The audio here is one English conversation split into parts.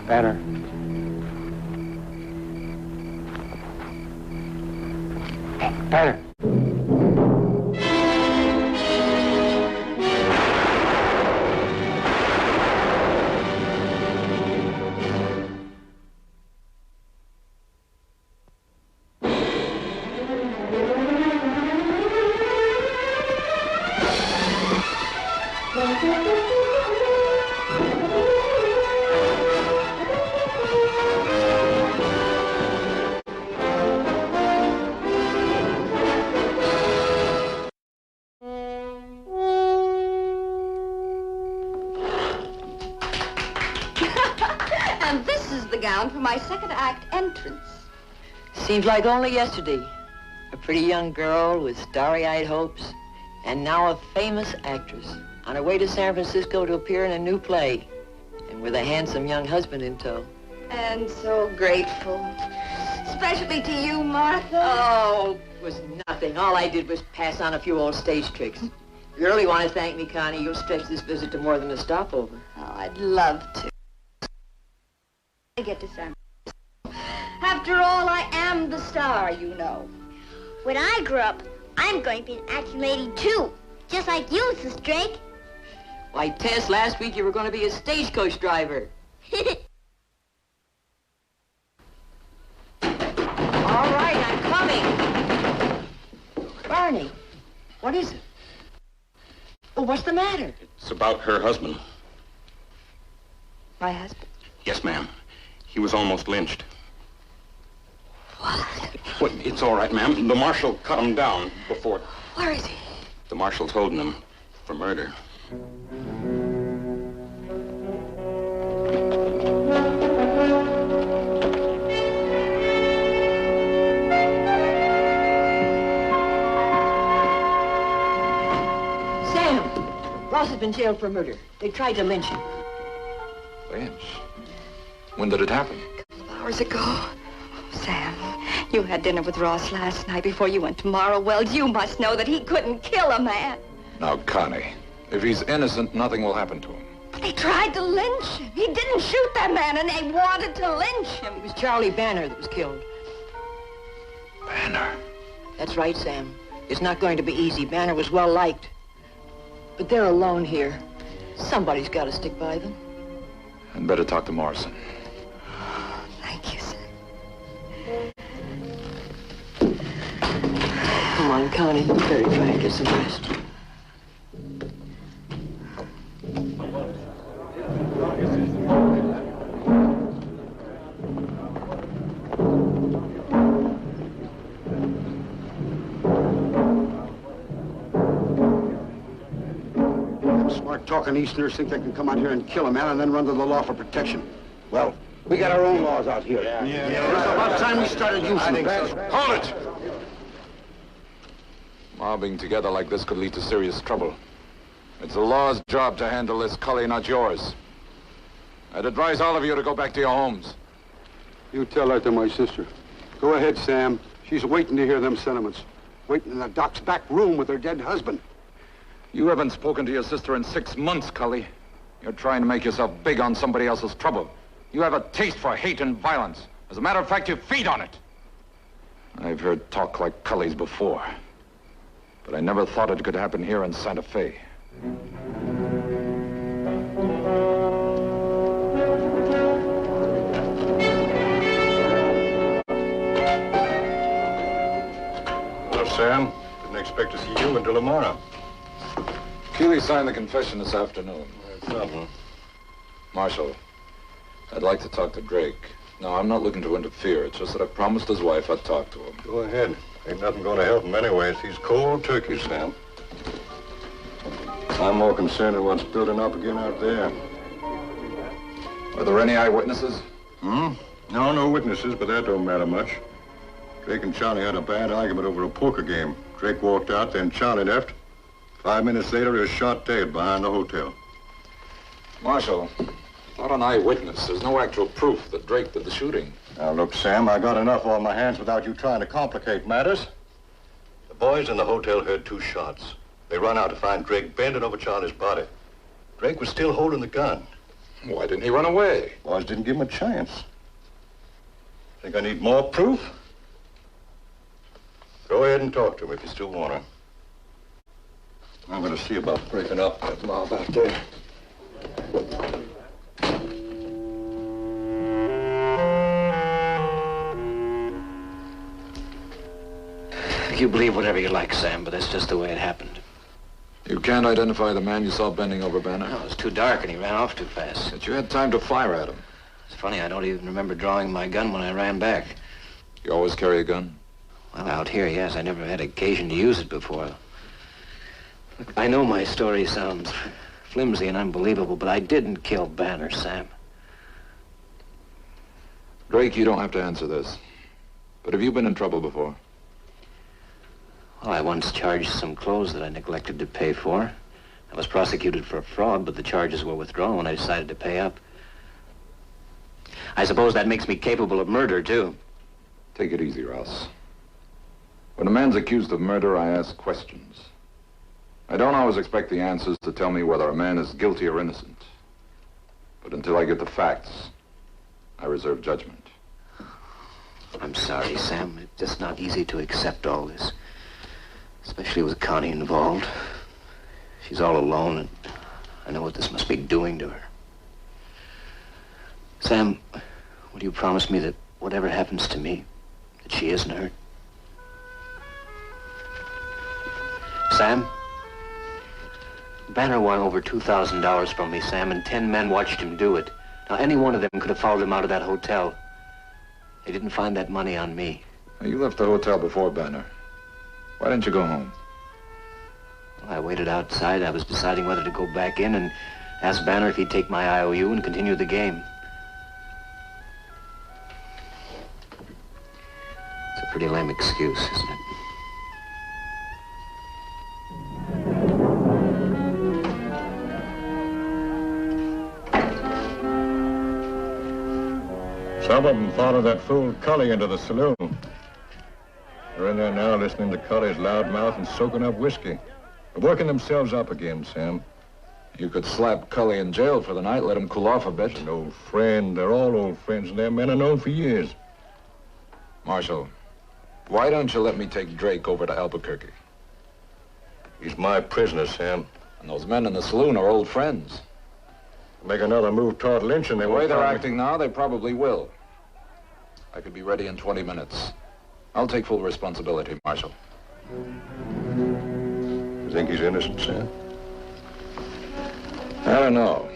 Banner. Banner. And this is the gown for my second act entrance. Seems like only yesterday. A pretty young girl with starry-eyed hopes, and now a famous actress on her way to San Francisco to appear in a new play, and with a handsome young husband in tow. And so grateful. Especially to you, Martha. Oh, it was nothing. All I did was pass on a few old stage tricks. If you really want to thank me, Connie, you'll stretch this visit to more than a stopover. Oh, I'd love to. I get to San Francisco. After all, I am the star, you know. When I grow up, I'm going to be an action lady, too. Just like you, Mrs. Drake. Why, Tess, last week you were going to be a stagecoach driver. All right, I'm coming. Barney, what is it? Oh, what's the matter? It's about her husband. My husband? Yes, ma'am. He was almost lynched. What? Well, it's all right, ma'am. The marshal cut him down before... Where is he? The marshal's holding him for murder. Sam, Ross has been jailed for murder. They tried to lynch him. Lynch? When did it happen? A couple of hours ago. Sam, you had dinner with Ross last night before you went to Morrow Wells. You must know that he couldn't kill a man. Now, Connie, if he's innocent, nothing will happen to him. But they tried to lynch him. He didn't shoot that man, and they wanted to lynch him. It was Charlie Banner that was killed. Banner? That's right, Sam. It's not going to be easy. Banner was well liked. But they're alone here. Somebody's got to stick by them. I'd better talk to Morrison. Thank you, sir. Come on, Connie. You better try and get some rest. Smart-talking Easterners think they can come out here and kill a man and then run to the law for protection. Well, we got our own laws out here. Yeah. It's about time we started using them. So. Hold it! Mobbing together like this could lead to serious trouble. It's the law's job to handle this, Cully, not yours. I'd advise all of you to go back to your homes. You tell that to my sister. Go ahead, Sam. She's waiting to hear them sentiments. Waiting in the doc's back room with her dead husband. You haven't spoken to your sister in 6 months, Cully. You're trying to make yourself big on somebody else's trouble. You have a taste for hate and violence. As a matter of fact, you feed on it. I've heard talk like Cully's before. But I never thought it could happen here in Santa Fe. Hello, Sam. Didn't expect to see you until tomorrow. Keeley signed the confession this afternoon. That's something. Marshal, I'd like to talk to Drake. No, I'm not looking to interfere. It's just that I promised his wife I'd talk to him. Go ahead. Ain't nothing going to help him anyways. He's cold turkey, Sam. I'm more concerned with what's building up again out there. Are there any eyewitnesses? No witnesses, but that don't matter much. Drake and Charlie had a bad argument over a poker game. Drake walked out, then Charlie left. 5 minutes later, he was shot dead behind the hotel. Marshal, not an eyewitness. There's no actual proof that Drake did the shooting. Now, look, Sam, I got enough on my hands without you trying to complicate matters. The boys in the hotel heard 2 shots. They run out to find Drake bending over Charlie's body. Drake was still holding the gun. Why didn't he run away? Boys didn't give him a chance. Think I need more proof? Go ahead and talk to him if you still want to. I'm going to see about breaking up that mob out there. You believe whatever you like, Sam, but that's just the way it happened. You can't identify the man you saw bending over Banner? No, it was too dark and he ran off too fast. But you had time to fire at him. It's funny, I don't even remember drawing my gun when I ran back. You always carry a gun? Well, out here, yes. I never had occasion to use it before. Look, I know my story sounds flimsy and unbelievable, but I didn't kill Banner, Sam. Drake, you don't have to answer this. But have you been in trouble before? Well, I once charged some clothes that I neglected to pay for. I was prosecuted for fraud, but the charges were withdrawn when I decided to pay up. I suppose that makes me capable of murder, too. Take it easy, Ross. When a man's accused of murder, I ask questions. I don't always expect the answers to tell me whether a man is guilty or innocent. But until I get the facts, I reserve judgment. I'm sorry, Sam. It's just not easy to accept all this. Especially with Connie involved. She's all alone, and I know what this must be doing to her. Sam, will you promise me that whatever happens to me, that she isn't hurt? Sam? Banner won over $2,000 from me, Sam, and 10 men watched him do it. Now, any one of them could have followed him out of that hotel. They didn't find that money on me. Now, you left the hotel before Banner. Why didn't you go home? Well, I waited outside. I was deciding whether to go back in and ask Banner if he'd take my IOU and continue the game. It's a pretty lame excuse, isn't it? Some of them followed that fool Cully into the saloon. They're in there now listening to Cully's loud mouth and soaking up whiskey. They're working themselves up again, Sam. You could slap Cully in jail for the night, let him cool off a bit. He's an old friend. They're all old friends, and their men are known for years. Marshal, why don't you let me take Drake over to Albuquerque? He's my prisoner, Sam. And those men in the saloon are old friends. Make another move toward lynching, they The won't way they're find me. acting now, they probably will. I could be ready in 20 minutes. I'll take full responsibility, Marshal. You think he's innocent, Sam? I don't know.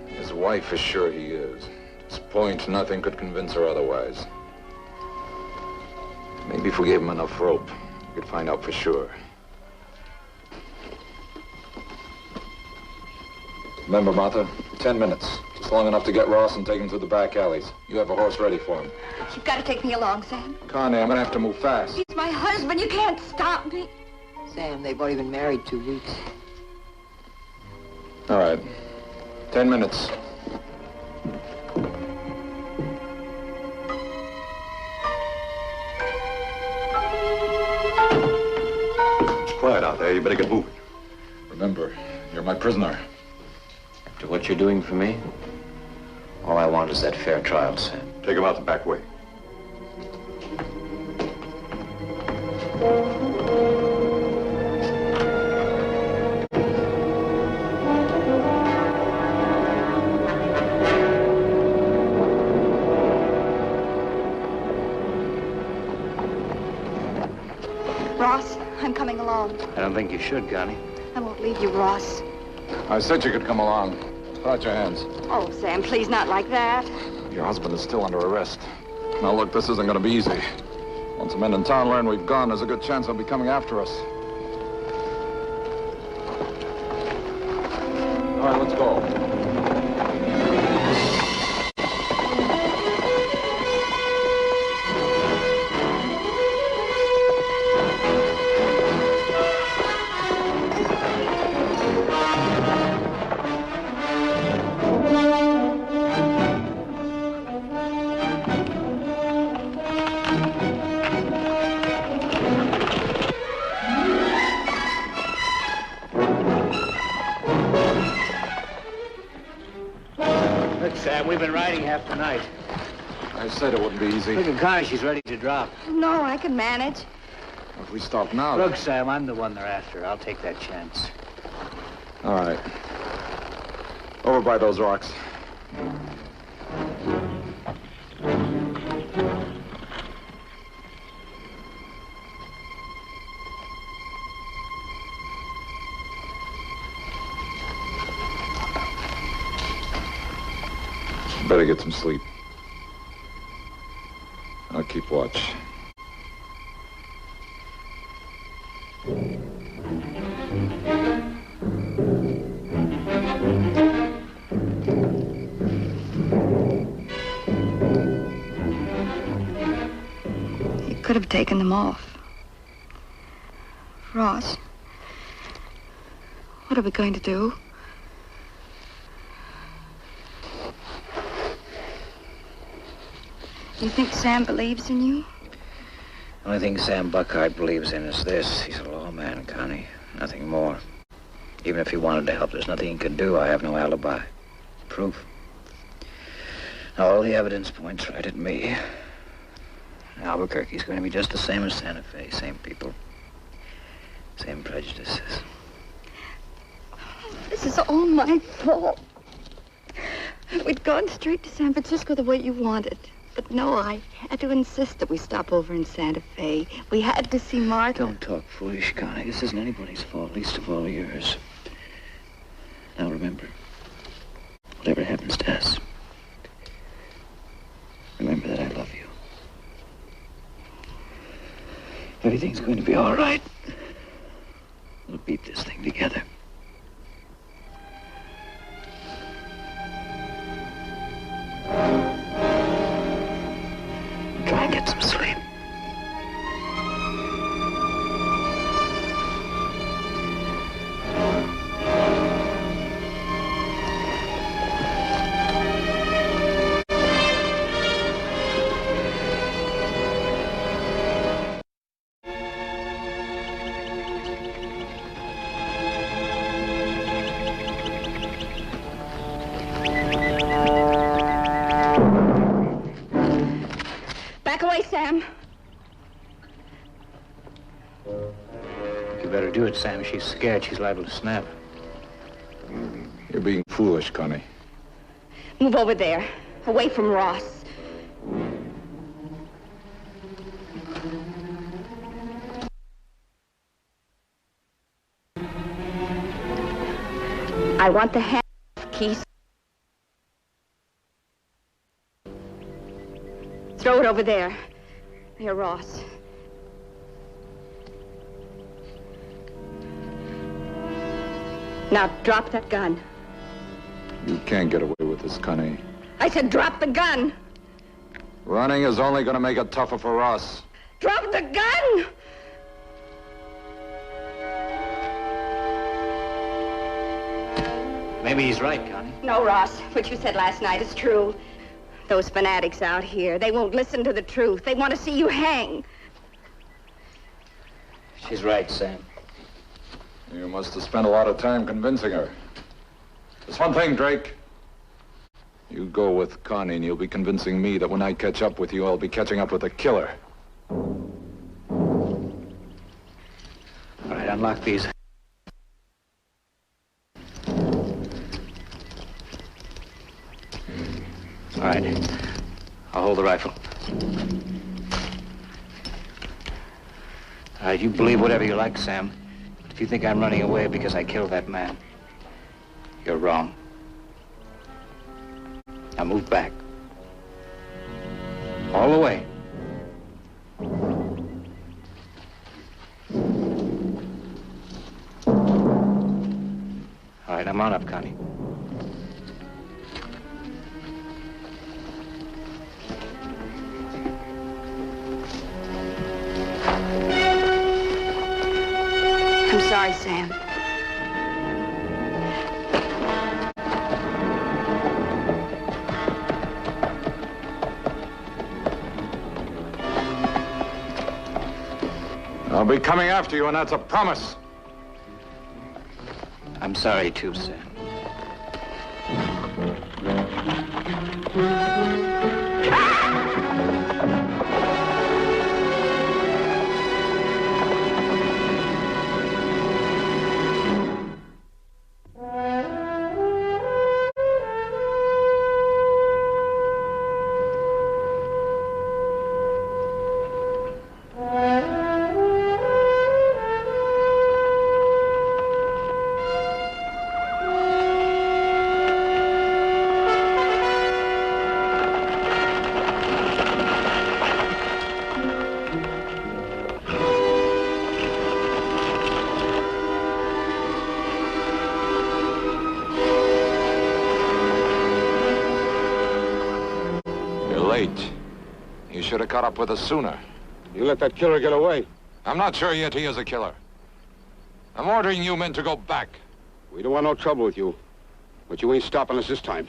His wife is sure he is. At this point, nothing could convince her otherwise. Maybe if we gave him enough rope, we could find out for sure. Remember, Martha, 10 minutes. Just long enough to get Ross and take him through the back alleys. You have a horse ready for him. You've got to take me along, Sam. Connie, I'm gonna have to move fast. He's my husband. You can't stop me. Sam, they've only been married 2 weeks. All right. 10 minutes. It's quiet out there. You better get moving. Remember, you're my prisoner. After what you're doing for me, all I want is that fair trial, Sam. Take him out the back way. Ross, I'm coming along. I don't think you should, Connie. I won't leave you, Ross. I said you could come along. Put out your hands. Oh, Sam, please not like that. Your husband is still under arrest. Now, look, this isn't going to be easy. Once the men in town learn we've gone, there's a good chance they'll be coming after us. All right, let's go. Sam, we've been riding half the night. I said it wouldn't be easy. Look at Connie, she's ready to drop. No, I can manage. If we stop now... Look, Sam, I'm the one they're after. I'll take that chance. All right. Over by those rocks. Better get some sleep. I'll keep watch. You could have taken them off. Ross, what are we going to do? Do you think Sam believes in you? The only thing Sam Buckhart believes in is this. He's a lawman, Connie. Nothing more. Even if he wanted to help, there's nothing he could do. I have no alibi. Proof. All the evidence points right at me. Albuquerque's going to be just the same as Santa Fe. Same people. Same prejudices. This is all my fault. We'd gone straight to San Francisco the way you wanted. But no, I had to insist that we stop over in Santa Fe. We had to see Martha. Don't talk foolish, Connie. This isn't anybody's fault, least of all yours. Now remember, whatever happens to us, remember that I love you. Everything's going to be all right. We'll beat this thing together. Try and get some sleep. Back away, Sam. You better do it, Sam. She's scared. She's liable to snap. You're being foolish, Connie. Move over there, away from Ross. I want the hand keys. Throw it over there. Near Ross. Now drop that gun. You can't get away with this, Connie. I said drop the gun. Running is only going to make it tougher for us. Drop the gun! Maybe he's right, Connie. No, Ross. What you said last night is true. Those fanatics out here, they won't listen to the truth. They want to see you hang. She's right, Sam. You must have spent a lot of time convincing her. There's one thing, Drake. You go with Connie and you'll be convincing me that when I catch up with you, I'll be catching up with the killer. All right, unlock these. All right. I'll hold the rifle. All right, you believe whatever you like, Sam. But if you think I'm running away because I killed that man, you're wrong. Now move back. All the way. All right, I'm on up, Connie. I'm sorry, Sam. I'll be coming after you, and that's a promise. I'm sorry, too, Sam. You should have caught up with us sooner. You let that killer get away. I'm not sure yet he is a killer. I'm ordering you men to go back. We don't want no trouble with you. But you ain't stopping us this time.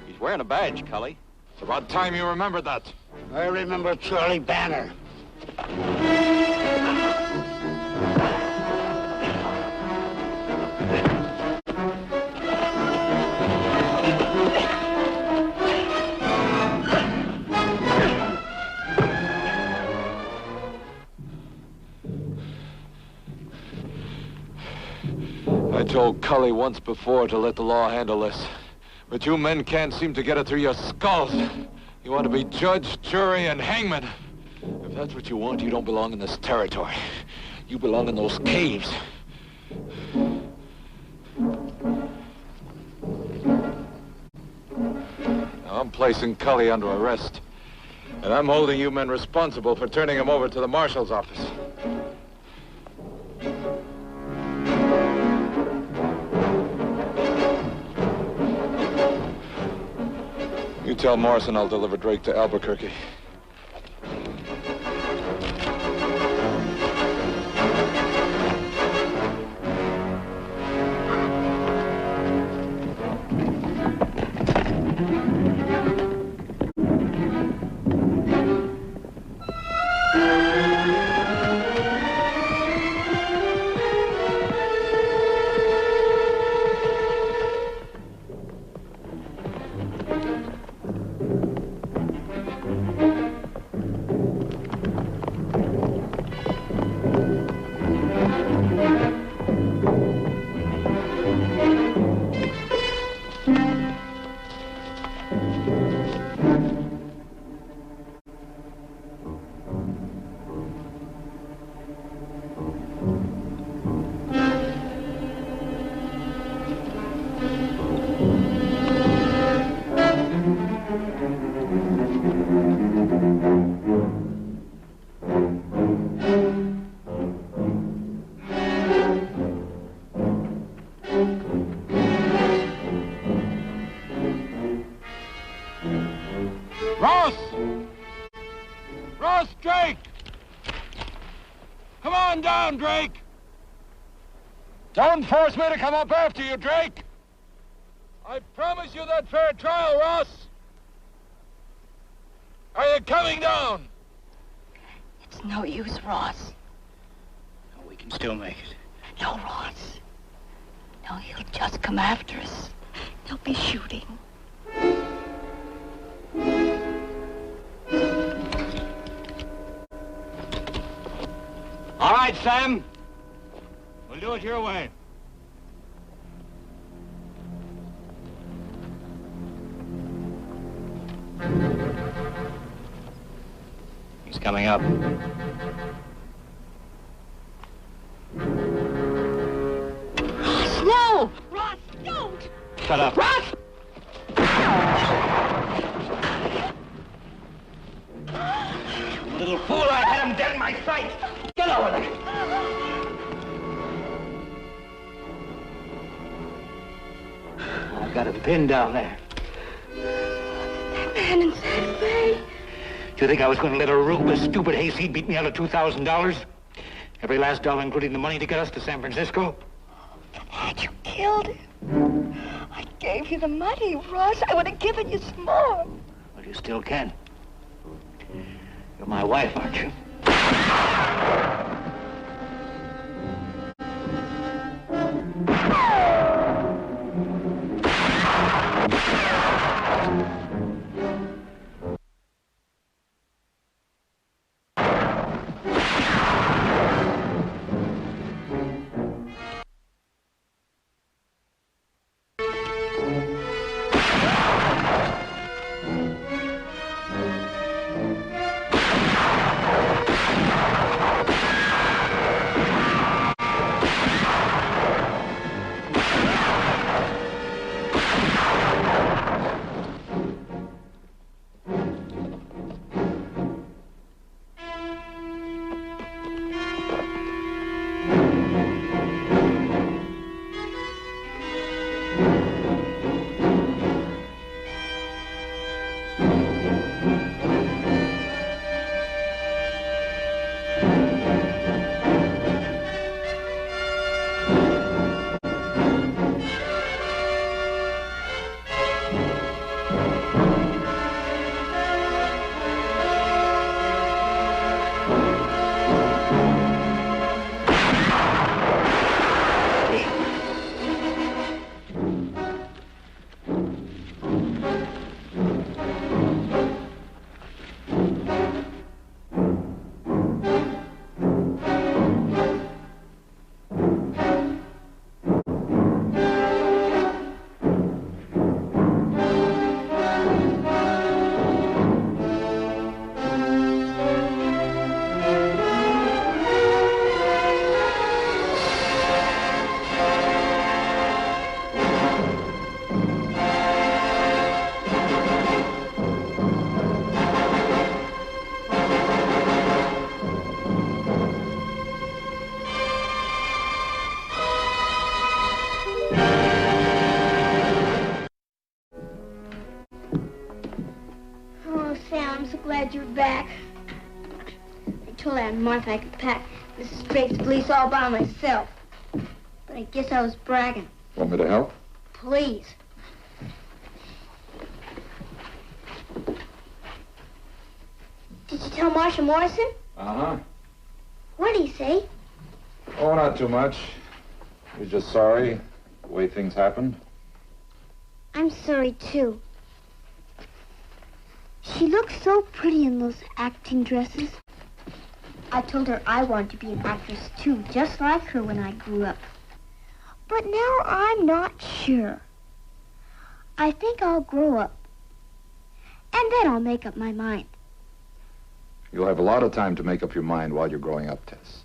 He's wearing a badge, Cully. It's about time you remembered that. I remember Charlie Banner. I told Cully once before to let the law handle this. But you men can't seem to get it through your skulls. You want to be judge, jury, and hangman. If that's what you want, you don't belong in this territory. You belong in those caves. Now, I'm placing Cully under arrest. And I'm holding you men responsible for turning him over to the marshal's office. You tell Morrison I'll deliver Drake to Albuquerque. Drake! Come on down, Drake! Don't force me to come up after you, Drake! I promise you that fair trial, Ross! Are you coming down? It's no use, Ross. No, we can still make it. No, Ross. No, he'll just come after us. He'll be shooting. All right, Sam. We'll do it your way. He's coming up. Ross, no! Ross, don't! Shut up. Ross! Little fool, I had him dead in my sight. Get over there. I've got him pinned down there. That man in Santa Fe. Do you think I was going to let a stupid hayseed beat me out of $2,000? Every last dollar, including the money to get us to San Francisco? Had you killed him? I gave you the money, Ross. I would have given you some more. Well, you still can. You're my wife, aren't you? Glad you're back. I told Aunt Martha I could pack Mrs. Drake's valise all by myself. But I guess I was bragging. Want me to help? Please. Did you tell Marcia Morrison? Uh-huh. What did he say? Oh, not too much. He's just sorry the way things happened. I'm sorry, too. She looks so pretty in those acting dresses. I told her I wanted to be an actress, too, just like her when I grew up. But now I'm not sure. I think I'll grow up. And then I'll make up my mind. You'll have a lot of time to make up your mind while you're growing up, Tess.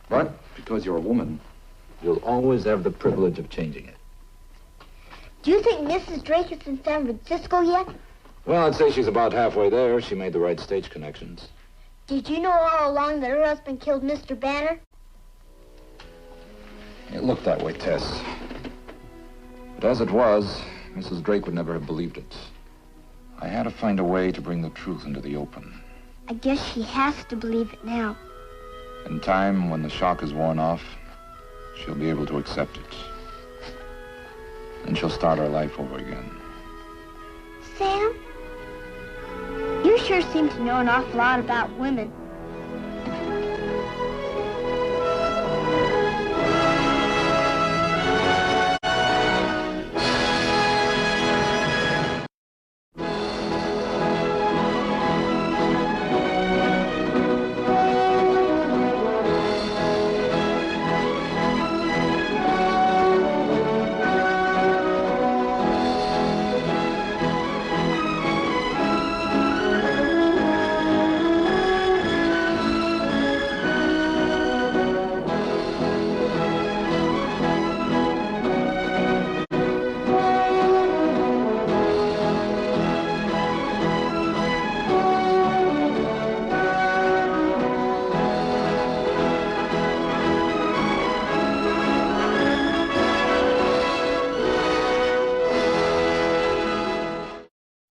But because you're a woman, you'll always have the privilege of changing it. Do you think Mrs. Drake is in San Francisco yet? Well, I'd say she's about halfway there. She made the right stage connections. Did you know all along that her husband killed Mr. Banner? It looked that way, Tess. But as it was, Mrs. Drake would never have believed it. I had to find a way to bring the truth into the open. I guess she has to believe it now. In time, when the shock is worn off, she'll be able to accept it. And she'll start her life over again. Sam, you sure seem to know an awful lot about women.